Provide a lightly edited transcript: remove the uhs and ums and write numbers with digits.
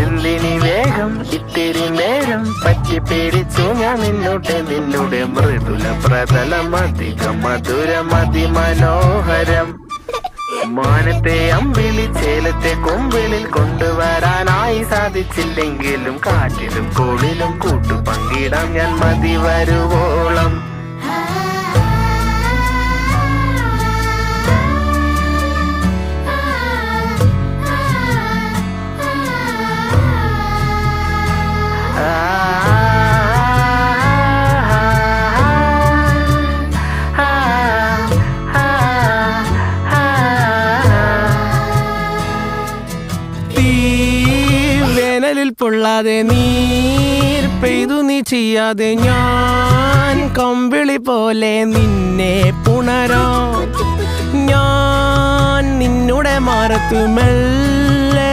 എന്തിനി വേഗം ഇത്തിരി നേരം പറ്റി പേടിച്ചു ഞാൻ നിന്നുടെ മൃദുല പ്രതലം അധികം മധുരം അതിമനോഹരം. മാനത്തെ അമ്പിളി ചേലത്തെ കൊമ്പിളിൽ കൊണ്ടുവരാനായി സാധിച്ചില്ലെങ്കിലും കാറ്റിലും കോളിലും കൂട്ടു പങ്കിടാം ഞാൻ മതി വരുവോളം. വേനലിൽ പൊള്ളാതെ നീർ പെയ്തു നീ ചെയ്യാതെ ഞാൻ കമ്പിളി പോലെ നിന്നെ പുണരാം. ഞാൻ നിന്നുടെ മാറത്തു മെല്ലെ